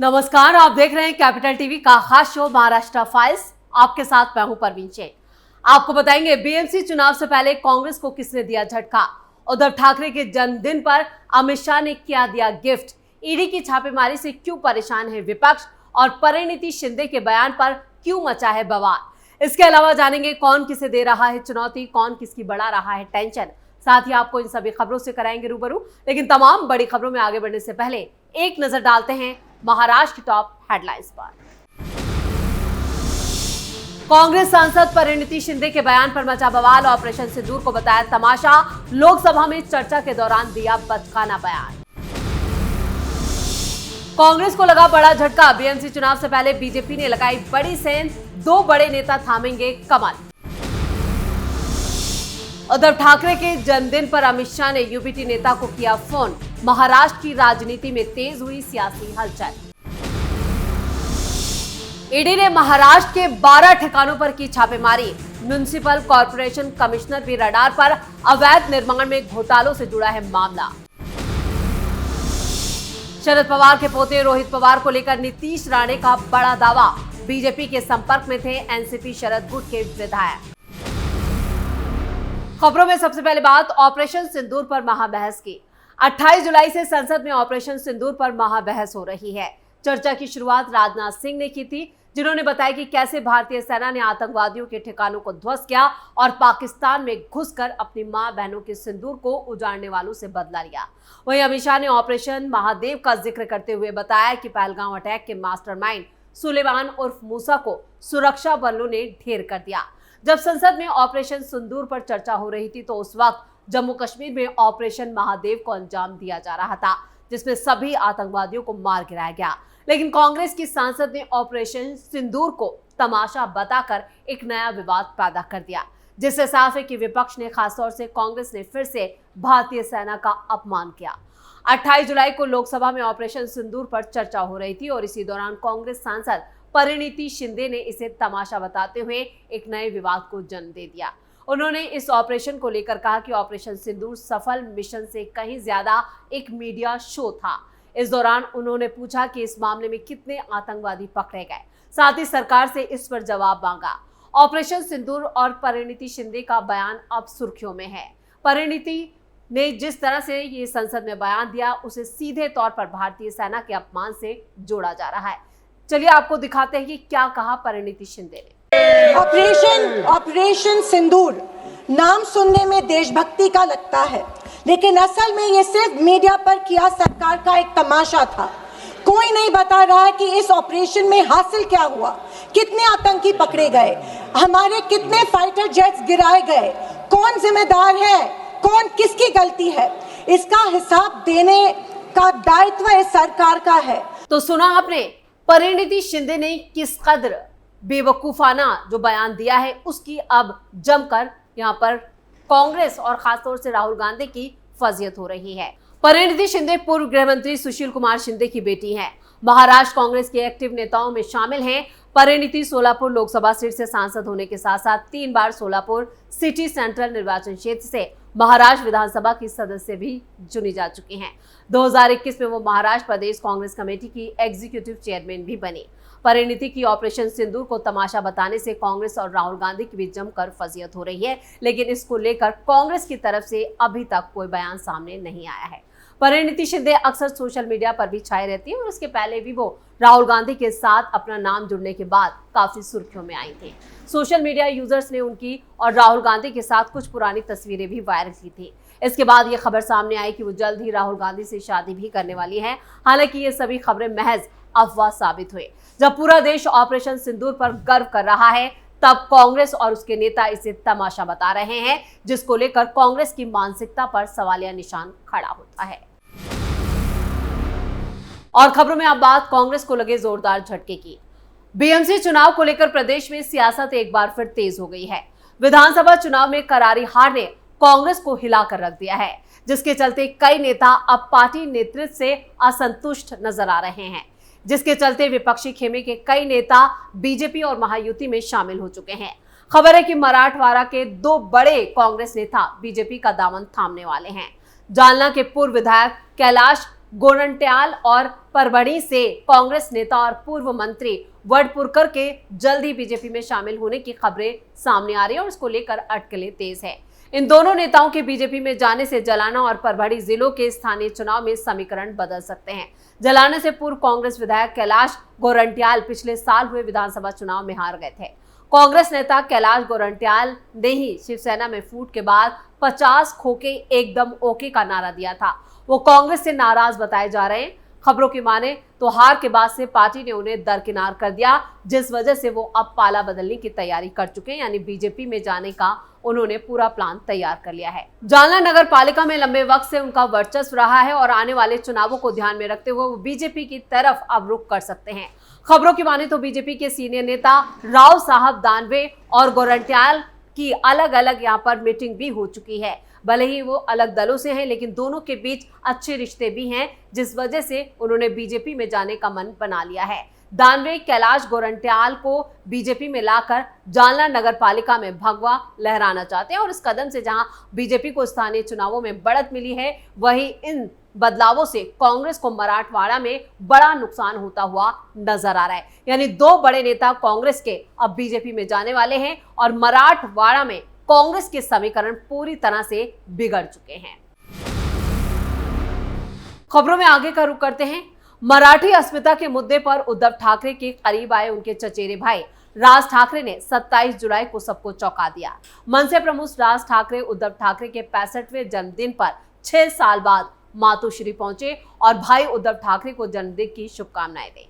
नमस्कार, आप देख रहे हैं कैपिटल टीवी का खास शो महाराष्ट्र फाइल्स। आपके साथ मैं हूं परवीन जैन। आपको बताएंगे बीएमसी चुनाव से पहले कांग्रेस को किसने दिया झटका। उद्धव ठाकरे के जन्मदिन पर अमित शाह ने क्या दिया गिफ्ट। ईडी की छापेमारी से क्यों परेशान है विपक्ष और परिणीति शिंदे के बयान पर क्यों मचा है बवाल। इसके अलावा जानेंगे कौन किसे दे रहा है चुनौती, कौन किसकी बढ़ा रहा है टेंशन। साथ ही आपको इन सभी खबरों से कराएंगे रूबरू। लेकिन तमाम बड़ी खबरों में आगे बढ़ने से पहले एक नजर डालते हैं महाराष्ट्र की टॉप हेडलाइंस पर। कांग्रेस सांसद परिणीति शिंदे के बयान पर मचा बवाल। ऑपरेशन सिंदूर को बताया तमाशा। लोकसभा में चर्चा के दौरान दिया बचकाना बयान। कांग्रेस को लगा बड़ा झटका। बीएमसी चुनाव से पहले बीजेपी ने लगाई बड़ी सेंध। दो बड़े नेता थामेंगे कमल। उद्धव ठाकरे के जन्मदिन पर अमित शाह ने यूबीटी नेता को किया फोन। महाराष्ट्र की राजनीति में तेज हुई सियासी हलचल। ईडी ने महाराष्ट्र के 12 ठिकानों पर की छापेमारी। म्युनिसिपल कॉर्पोरेशन कमिश्नर भी रडार पर। अवैध निर्माण में घोटालों से जुड़ा है मामला। शरद पवार के पोते रोहित पवार को लेकर नीतीश राणे का बड़ा दावा। बीजेपी के संपर्क में थे एनसीपी शरद गुट के विधायक। खबरों में सबसे पहले बात ऑपरेशन सिंदूर पर महाबहस की। 28 जुलाई से संसद में ऑपरेशन सिंदूर पर महाबहस हो रही है। चर्चा की शुरुआत राजनाथ सिंह ने की थी, जिन्होंने बताया कि कैसे भारतीय सेना ने आतंकवादियों के ठिकानों को ध्वस्त किया और पाकिस्तान में घुसकर अपनी मां बहनों के सिंदूर को उजाड़ने वालों से बदला लिया। वहीं अमित शाह ने ऑपरेशन महादेव का जिक्र करते हुए बताया कि पहलगांव अटैक के मास्टरमाइंड सुलेमान उर्फ मूसा को सुरक्षा बलों ने ढेर कर दिया। जब संसद में ऑपरेशन सिंदूर पर चर्चा हो रही थी तो उस वक्त जम्मू कश्मीर में ऑपरेशन महादेव को अंजाम दिया जा रहा था, जिसमें सभी आतंकवादियों को मार गिराया गया। लेकिन कांग्रेस की सांसद ने ऑपरेशन सिंदूर को तमाशा बताकर एक नया विवाद पैदा कर दिया, जिससे साफ है कि विपक्ष ने, खासतौर से कांग्रेस ने फिर से भारतीय सेना का अपमान किया। 28 जुलाई को लोकसभा में ऑपरेशन सिंदूर पर चर्चा हो रही थी और इसी दौरान कांग्रेस सांसद परिणीति शिंदे ने इसे तमाशा बताते हुए एक नए विवाद को जन्म दे दिया। उन्होंने इस ऑपरेशन को लेकर कहा कि ऑपरेशन सिंदूर सफल मिशन से कहीं ज्यादा एक मीडिया शो था। इस दौरान उन्होंने पूछा कि इस मामले में कितने आतंकवादी पकड़े गए, साथ ही सरकार से इस पर जवाब मांगा। ऑपरेशन सिंदूर और परिणीति शिंदे का बयान अब सुर्खियों में है। परिणीति ने जिस तरह से ये संसद में बयान दिया, उसे सीधे तौर पर भारतीय सेना के अपमान से जोड़ा जा रहा है। चलिए आपको दिखाते हैं कि क्या कहा परिणीति शिंदे ने। ऑपरेशन सिंदूर नाम सुनने में देशभक्ति का लगता है, लेकिन असल में ये सिर्फ मीडिया पर किया सरकार का एक तमाशा था। कोई नहीं बता रहा है कि इस ऑपरेशन में हासिल क्या हुआ, कितने आतंकी पकड़े गए, हमारे कितने फाइटर जेट्स गिराए गए, कौन जिम्मेदार है, कौन किसकी गलती है। इसका हिसाब देने का दायित्व इस सरकार का है। तो सुना आपने, परिणीति शिंदे ने किस कदर बेवकूफाना जो बयान दिया है, उसकी अब जमकर यहाँ पर कांग्रेस और खासतौर से राहुल गांधी की फजीयत हो रही है। परिणीति शिंदे पूर्व गृह मंत्री सुशील कुमार शिंदे की बेटी हैं। महाराष्ट्र कांग्रेस के एक्टिव नेताओं में शामिल हैं। परिणीति सोलापुर लोकसभा सीट से सांसद होने के साथ साथ 3 बार सोलापुर सिटी सेंट्रल निर्वाचन क्षेत्र से महाराष्ट्र विधानसभा की सदस्य भी चुनी जा चुकी हैं। 2021 में वो महाराष्ट्र प्रदेश कांग्रेस कमेटी की एग्जीक्यूटिव चेयरमैन भी बनी। परिणीति की ऑपरेशन सिंदूर को तमाशा बताने से कांग्रेस और राहुल गांधी की भी जमकर फजीयत हो रही है, लेकिन इसको लेकर कांग्रेस की तरफ से अभी तक कोई बयान सामने नहीं आया है। परिणीति शिंदे अक्सर सोशल मीडिया पर भी छाए रहती हैं और उसके पहले भी वो राहुल गांधी के साथ अपना नाम जुड़ने के बाद काफी सुर्खियों में आई थी। सोशल मीडिया यूजर्स ने उनकी और राहुल गांधी के साथ कुछ पुरानी तस्वीरें भी वायरल की थी। इसके बाद ये खबर सामने आई कि वो जल्द ही राहुल गांधी से शादी भी करने वाली है। हालांकि ये सभी खबरें महज अफवाह साबित हुई। जब पूरा देश ऑपरेशन सिंदूर पर गर्व कर रहा है, तब कांग्रेस और उसके नेता इसे तमाशा बता रहे हैं, जिसको लेकर कांग्रेस की मानसिकता पर सवालिया निशान खड़ा होता है। और खबरों में अब बात कांग्रेस को लगे जोरदार झटके की। बीएमसी चुनाव को लेकर प्रदेश में सियासत एक बार फिर तेज हो गई है। विधानसभा चुनाव में करारी हार ने कांग्रेस को हिलाकर रख दिया है, जिसके चलते कई नेता अब पार्टी नेतृत्व से असंतुष्ट नजर आ रहे हैं, जिसके चलते विपक्षी खेमे के कई नेता बीजेपी और महायुति में शामिल हो चुके हैं। खबर है कि मराठवाड़ा के 2 बड़े कांग्रेस नेता बीजेपी का दामन थामने वाले हैं। जालना के पूर्व विधायक कैलाश गोरंट्याल और परभणी से कांग्रेस नेता और पूर्व मंत्री वडपुरकर के जल्द ही बीजेपी में शामिल होने की खबरें सामने आ रही है और इसको लेकर अटकलें तेज है। इन दोनों नेताओं के बीजेपी में जाने से जलाना और परभणी जिलों के स्थानीय चुनाव में समीकरण बदल सकते हैं। जलाने से पूर्व कांग्रेस विधायक कैलाश गोरंट्याल पिछले साल हुए विधानसभा चुनाव में हार गए थे। कांग्रेस नेता कैलाश गोरंट्याल ने ही शिवसेना में फूट के बाद 50 खोके एकदम ओके का नारा दिया था। वो कांग्रेस से नाराज बताए जा रहे हैं। खबरों की माने तो हार के बाद से पार्टी ने उन्हें दरकिनार कर दिया, जिस वजह से वो अब पाला बदलने की तैयारी कर चुके हैं, यानी बीजेपी में जाने का उन्होंने पूरा प्लान तैयार कर लिया है। जालना नगर पालिका में लंबे वक्त से उनका वर्चस्व रहा है और आने वाले चुनावों को ध्यान में रखते हुए वो बीजेपी की तरफ अब रुख कर सकते हैं। खबरों की माने तो बीजेपी के सीनियर नेता राव साहब दानवे और गोरंट्याल की अलग अलग यहाँ पर मीटिंग भी हो चुकी है। भले ही वो अलग दलों से हैं, लेकिन दोनों के बीच अच्छे रिश्ते भी हैं, जिस वजह से उन्होंने बीजेपी में जाने का मन बना लिया है। दानवे कैलाश गोरंट्याल को बीजेपी में लाकर जालना नगर पालिका में भगवा लहराना चाहते हैं और इस कदम से जहां बीजेपी को स्थानीय चुनावों में बढ़त मिली है, वहीं इन बदलावों से कांग्रेस को मराठवाड़ा में बड़ा नुकसान होता हुआ नजर आ रहा है। यानी दो बड़े नेता कांग्रेस के अब बीजेपी में जाने वाले हैं और मराठवाड़ा में कांग्रेस के समीकरण पूरी तरह से बिगड़ चुके हैं। खबरों में आगे का रुख करते हैं। मराठी अस्मिता के मुद्दे पर उद्धव ठाकरे के करीब आए उनके चचेरे भाई राज ठाकरे ने 27 जुलाई को सबको चौंका दिया। मनसे प्रमुख राज ठाकरे उद्धव ठाकरे के 65वें जन्मदिन पर 6 साल बाद मातोश्री पहुंचे और भाई उद्धव ठाकरे को जन्मदिन की शुभकामनाएं दी।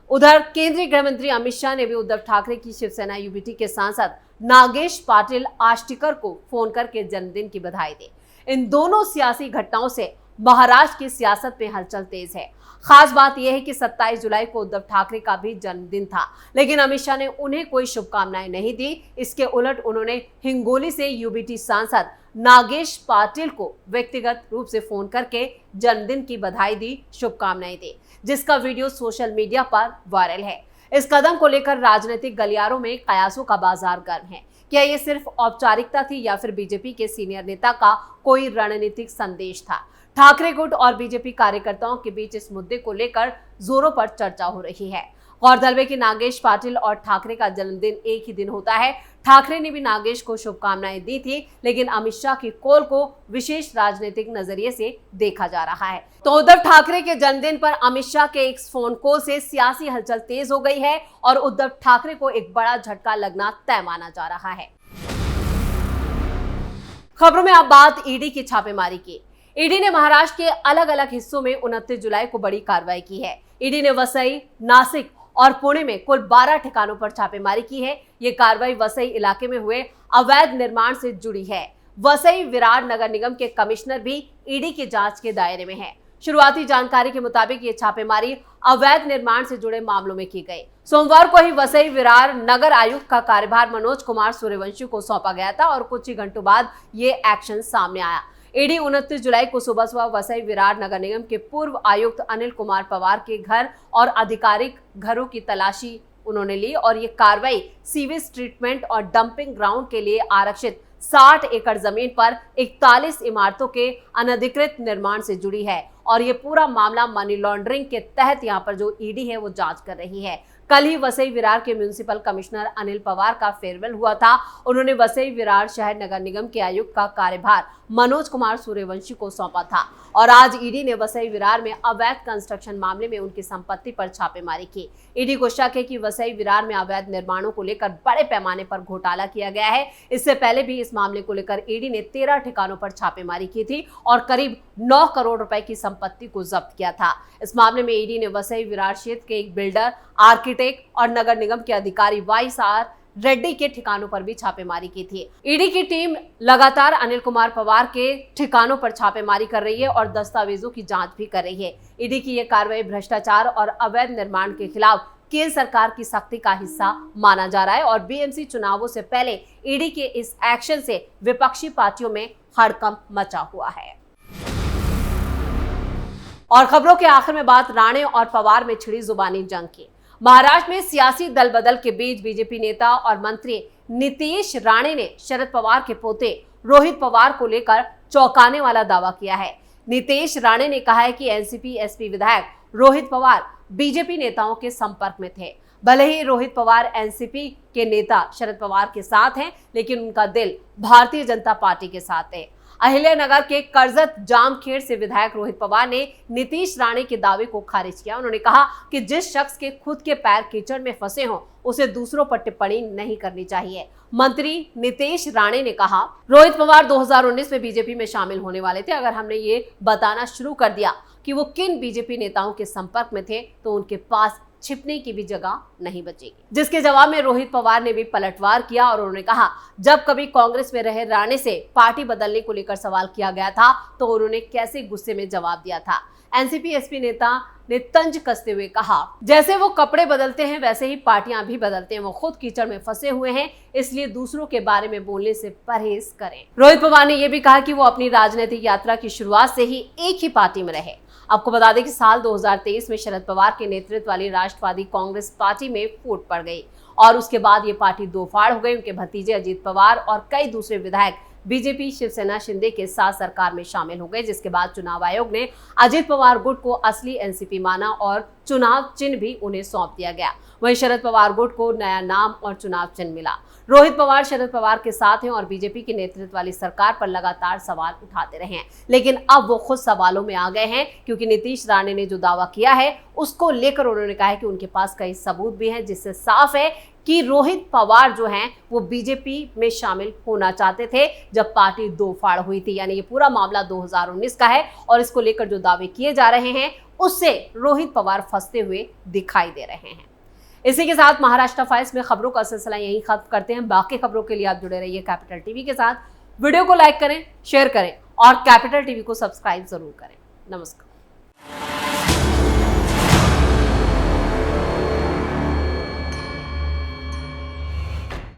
उधर केंद्रीय गृह मंत्री अमित शाह ने भी उद्धव ठाकरे की शिवसेना यूबीटी के सांसद नागेश पाटिल आष्टीकर को फोन करके जन्मदिन की बधाई दी। इन दोनों सियासी घटनाओं से महाराष्ट्र की सियासत में हलचल तेज है। खास बात यह है कि 27 जुलाई को उद्धव ठाकरे का भी जन्मदिन था, लेकिन अमित शाह ने उन्हें कोई शुभकामनाएं नहीं दी। इसके उलट उन्होंने हिंगोली से यूबीटी सांसद नागेश पाटिल को व्यक्तिगत रूप से फोन करके जन्मदिन की बधाई दी, शुभकामनाएं दी, जिसका वीडियो सोशल मीडिया पर वायरल है। इस कदम को लेकर राजनीतिक गलियारों में कयासों का बाजार गर्म है। क्या ये सिर्फ औपचारिकता थी या फिर बीजेपी के सीनियर नेता का कोई रणनीतिक संदेश था? ठाकरे गुट और बीजेपी कार्यकर्ताओं के बीच इस मुद्दे को लेकर जोरों पर चर्चा हो रही है। गौरतलब है कि नागेश पाटिल और ठाकरे का जन्मदिन एक ही दिन होता है। ठाकरे ने भी नागेश को शुभकामनाएं दी थी, लेकिन अमित शाह की कॉल को विशेष राजनीतिक नजरिए से देखा जा रहा है। तो उद्धव ठाकरे के जन्मदिन पर अमित शाह के एक फोन कॉल से सियासी हलचल तेज हो गई है और उद्धव ठाकरे को एक बड़ा झटका लगना तय माना जा रहा है। खबरों में अब बात ईडी की छापेमारी की। ईडी ने महाराष्ट्र के अलग अलग हिस्सों में 29 जुलाई को बड़ी कार्रवाई की है। ईडी ने वसई, नासिक और पुणे में कुल 12 ठिकानों पर छापेमारी की है। ये कार्रवाई वसई इलाके में हुए अवैध निर्माण से जुड़ी है। वसई विरार नगर निगम के कमिश्नर भी ईडी की जांच के दायरे में हैं। शुरुआती जानकारी के मुताबिक ये छापेमारी अवैध निर्माण से जुड़े मामलों में की गई। सोमवार को ही वसई विरार नगर आयुक्त का कार्यभार मनोज कुमार सूर्यवंशी को सौंपा गया था और कुछ ही घंटों बाद ये एक्शन सामने आया। ईडी 29 जुलाई को सुबह वसई विरार नगर निगम के पूर्व आयुक्त अनिल कुमार पवार के घर और आधिकारिक घरों की तलाशी उन्होंने ली और ये कार्रवाई सीवेज ट्रीटमेंट और डंपिंग ग्राउंड के लिए आरक्षित 60 एकड़ जमीन पर 41 इमारतों के अनधिकृत निर्माण से जुड़ी है और ये पूरा मामला मनी लॉन्ड्रिंग के तहत यहाँ पर जो ईडी है वो जांच कर रही है। कल ही वसई विरार के म्युनिसिपल कमिश्नर अनिल पवार का फेयरवेल हुआ था। उन्होंने वसई विरार शहर नगर निगम के आयुक्त का कार्यभार मनोज कुमार सूर्यवंशी को सौंपा था और आज ईडी ने वसई विरार में अवैध कंस्ट्रक्शन मामले में उनकी संपत्ति पर छापेमारी की। ईडी को शक है कि वसई विरार में अवैध निर्माणों को लेकर बड़े पैमाने पर घोटाला किया गया है। इससे पहले भी इस मामले को लेकर ईडी ने 13 ठिकानों पर छापेमारी की थी और करीब 9 करोड़ रुपए की संपत्ति को जब्त किया था। इस मामले में ईडी ने वसई विरार क्षेत्र के एक बिल्डर, आर्किटेक्ट और नगर निगम के अधिकारी वाईएसआर रेड्डी के ठिकानों पर भी छापेमारी की थी। ईडी की टीम लगातार अनिल कुमार पवार के ठिकानों पर छापेमारी कर रही है और दस्तावेजों की जांच भी कर रही है। ईडी की यह कार्रवाई भ्रष्टाचार और अवैध निर्माण के खिलाफ केंद्र सरकार की सख्ती का हिस्सा माना जा रहा है और बीएमसी चुनावों से पहले ईडी के इस एक्शन से विपक्षी पार्टियों में हड़कंप मचा हुआ है। और खबरों के आखिर में बात राणे और पवार में छिड़ी जुबानी जंग की। महाराष्ट्र में सियासी दल बदल के बीच बीजेपी नेता और मंत्री नीतीश राणे ने शरद पवार के पोते रोहित पवार को लेकर चौंकाने वाला दावा किया है। नीतीश राणे ने कहा है कि एनसीपी एसपी विधायक रोहित पवार बीजेपी नेताओं के संपर्क में थे। भले ही रोहित पवार एनसीपी के नेता शरद पवार के साथ हैं, लेकिन उनका दिल भारतीय जनता पार्टी के साथ है। अहिल्यानगर के करजत जामखेड़ से विधायक रोहित पवार ने नीतीश राणे के दावे को खारिज किया। उन्होंने कहा कि जिस शख्स के खुद के पैर कीचड़ में फंसे हों, उसे दूसरों पर टिप्पणी नहीं करनी चाहिए। मंत्री नीतीश राणे ने कहा, रोहित पवार 2019 में बीजेपी में शामिल होने वाले थे। अगर हमने ये बताना शुरू कर दिया कि वो किन बीजेपी नेताओं के संपर्क में थे, तो उनके पास छिपने की भी जगह नहीं बचेगी। जिसके जवाब में रोहित पवार ने भी पलटवार किया और उन्होंने कहा, जब कभी कांग्रेस में रहे राणे से पार्टी बदलने को लेकर सवाल किया गया था तो उन्होंने कैसे गुस्से में जवाब दिया था। एनसीपी एसपी नेता ने तंज कसते हुए कहा, जैसे वो कपड़े बदलते हैं वैसे ही पार्टियां भी बदलते हैं। वो खुद कीचड़ में फंसे हुए हैं, इसलिए दूसरों के बारे में बोलने से परहेज करें। रोहित पवार ने यह भी कहा कि वो अपनी राजनीतिक यात्रा की शुरुआत से ही एक ही पार्टी में रहे। आपको बता दें कि साल 2023 में शरद पवार के नेतृत्व वाली राष्ट्रवादी कांग्रेस पार्टी में फूट पड़ गई और उसके बाद ये पार्टी दो फाड़ हो गई। उनके भतीजे अजीत पवार और कई दूसरे विधायक बीजेपी शिवसेना शिंदे के साथ सरकार में शामिल हो गए, जिसके बाद चुनाव आयोग ने अजीत पवार गुट को असली एनसीपी माना और चुनाव चिन्ह भी उन्हें सौंप दिया गया। वहीं शरद पवार गुट को नया नाम और चुनाव चिन्ह मिला। रोहित पवार शरद पवार के साथ हैं और बीजेपी के नेतृत्व वाली सरकार पर लगातार सवाल उठाते रहे हैं, लेकिन अब वो खुद सवालों में आ गए हैं, क्योंकि नीतीश राणे ने जो दावा किया है उसको लेकर उन्होंने कहा है कि उनके पास कई सबूत भी हैं, जिससे साफ है कि रोहित पवार जो हैं वो बीजेपी में शामिल होना चाहते थे जब पार्टी दो फाड़ हुई थी। यानी ये पूरा मामला 2019 का है और इसको लेकर जो दावे किए जा रहे हैं उससे रोहित पवार फंसते हुए दिखाई दे रहे हैं। इसी के साथ महाराष्ट्र फाइल्स में खबरों का सिलसिला यहीं खत्म करते हैं। बाकी खबरों के लिए आप जुड़े रहिए कैपिटल टीवी के साथ। वीडियो को लाइक करें, शेयर करें और कैपिटल टीवी को सब्सक्राइब जरूर करें। नमस्कार।